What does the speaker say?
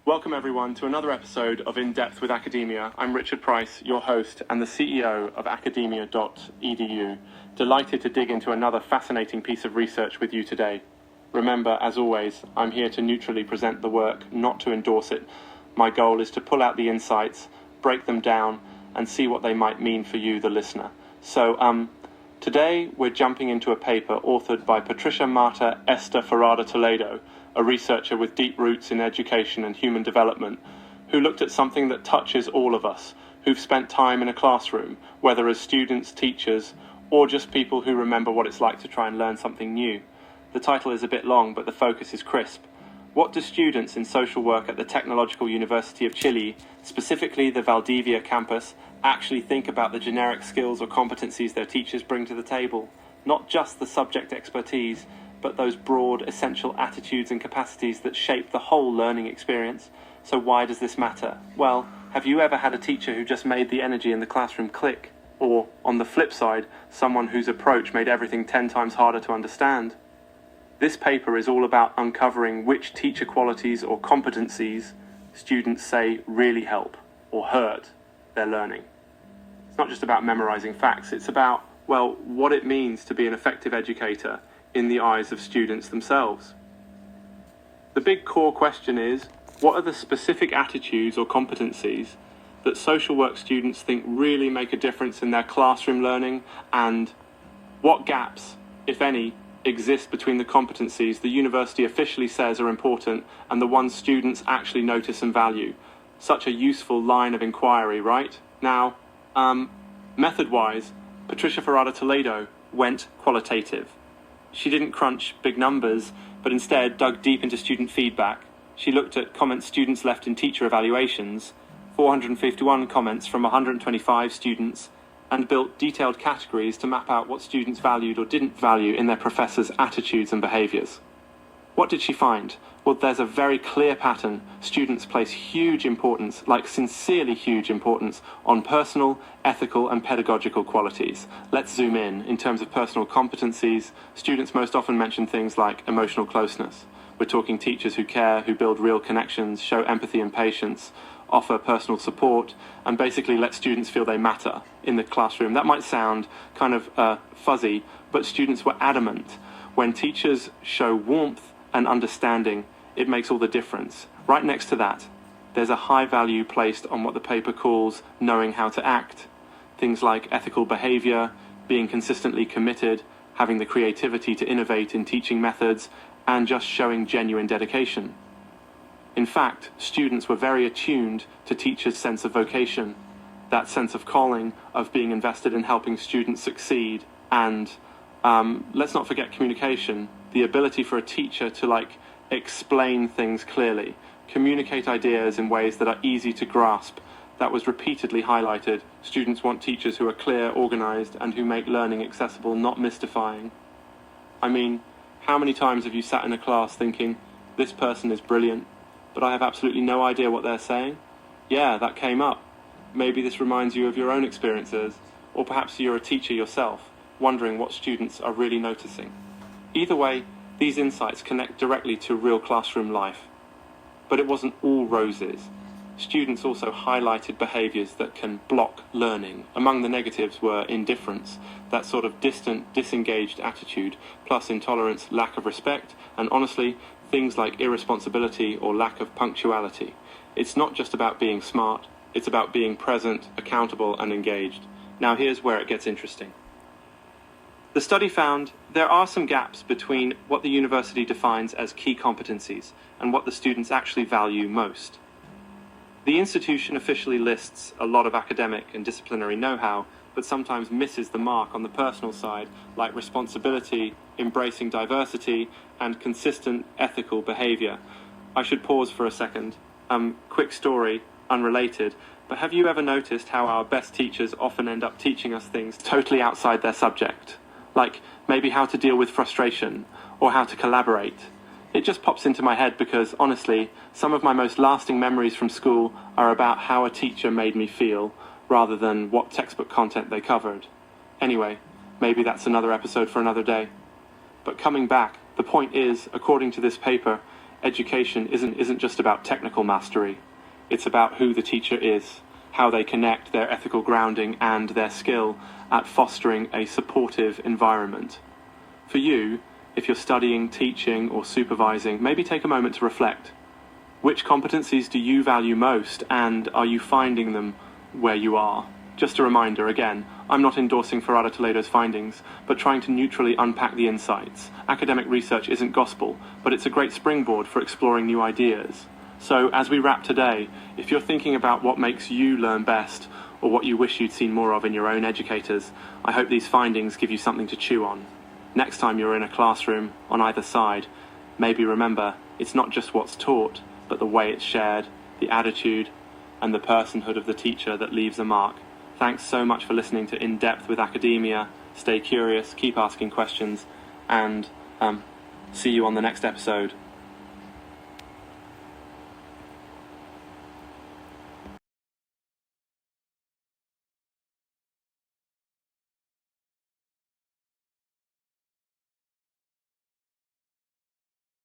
Welcome everyone to another episode of In Depth with Academia. I'm Richard Price, your host and the CEO of academia.edu. Delighted to dig into another fascinating piece of research with you today. Remember, as always, I'm here to neutrally present the work, not to endorse it. My goal is to pull out the insights, break them down, and see what they might mean for you, the listener. So, today we're jumping into a paper authored by Patricia Marta Este Toledo, a researcher with deep roots in education and human development, who looked at something that touches all of us, who've spent time in a classroom, whether as students, teachers, or just people who remember what it's like to try and learn something new. The title is a bit long, but the focus is crisp. What do students in social work at the Technological University of Chile, specifically the Valdivia campus, actually think about the generic skills or competencies their teachers bring to the table? Not just the subject expertise, but those broad, essential attitudes and capacities that shape the whole learning experience. So why does this matter? Well, have you ever had a teacher who just made the energy in the classroom click? Or, on the flip side, someone whose approach made everything 10 times harder to understand? This paper is all about uncovering which teacher qualities or competencies students say really help or hurt their learning. It's not just about memorizing facts, it's about, well, what it means to be an effective educator in the eyes of students themselves. The big core question is, what are the specific attitudes or competencies that social work students think really make a difference in their classroom learning, and what gaps, if any, exist between the competencies the university officially says are important and the ones students actually notice and value? Such a useful line of inquiry, right? Now, method-wise, Patricia Toledo went qualitative. She didn't crunch big numbers, but instead dug deep into student feedback. She looked at comments students left in teacher evaluations, 451 comments from 125 students, and built detailed categories to map out what students valued or didn't value in their professors' attitudes and behaviours. What did she find? Well, there's a very clear pattern. Students place huge importance, like sincerely huge importance, on personal, ethical and pedagogical qualities. Let's zoom in terms of personal competencies, students most often mention things like emotional closeness. We're talking teachers who care, who build real connections, show empathy and patience, offer personal support, and basically let students feel they matter in the classroom. That might sound kind of fuzzy, but students were adamant. When teachers show warmth and understanding, it makes all the difference. Right next to that, there's a high value placed on what the paper calls knowing how to act. Things like ethical behavior, being consistently committed, having the creativity to innovate in teaching methods, and just showing genuine dedication. In fact, students were very attuned to teachers' sense of vocation, that sense of calling, of being invested in helping students succeed, and let's not forget communication, the ability for a teacher to explain things clearly, communicate ideas in ways that are easy to grasp. That was repeatedly highlighted. Students want teachers who are clear, organized, and who make learning accessible, not mystifying. I mean, how many times have you sat in a class thinking, this person is brilliant, but I have absolutely no idea what they're saying? Yeah, that came up. Maybe this reminds you of your own experiences, or perhaps you're a teacher yourself, wondering what students are really noticing. Either way, these insights connect directly to real classroom life. But it wasn't all roses. Students also highlighted behaviours that can block learning. Among the negatives were indifference, that sort of distant, disengaged attitude, plus intolerance, lack of respect, and honestly, things like irresponsibility or lack of punctuality. It's not just about being smart, it's about being present, accountable, and engaged. Now here's where it gets interesting. The study found there are some gaps between what the university defines as key competencies and what the students actually value most. The institution officially lists a lot of academic and disciplinary know-how, but sometimes misses the mark on the personal side, like responsibility, embracing diversity, and consistent ethical behavior. I should pause for a second. Quick story, unrelated, but have you ever noticed how our best teachers often end up teaching us things totally outside their subject? Like maybe how to deal with frustration, or how to collaborate. It just pops into my head because, honestly, some of my most lasting memories from school are about how a teacher made me feel, rather than what textbook content they covered. Anyway, maybe that's another episode for another day. But coming back, the point is, according to this paper, education isn't just about technical mastery. It's about who the teacher is, how they connect their ethical grounding and their skill at fostering a supportive environment. For you, if you're studying, teaching, or supervising, maybe take a moment to reflect. Which competencies do you value most, and are you finding them where you are? Just a reminder, again, I'm not endorsing Ferrada Toledo's findings, but trying to neutrally unpack the insights. Academic research isn't gospel, but it's a great springboard for exploring new ideas. So, as we wrap today, if you're thinking about what makes you learn best, or what you wish you'd seen more of in your own educators, I hope these findings give you something to chew on. Next time you're in a classroom, on either side, maybe remember, it's not just what's taught, but the way it's shared, the attitude, and the personhood of the teacher that leaves a mark. Thanks so much for listening to In Depth with Academia. Stay curious, keep asking questions, and see you on the next episode.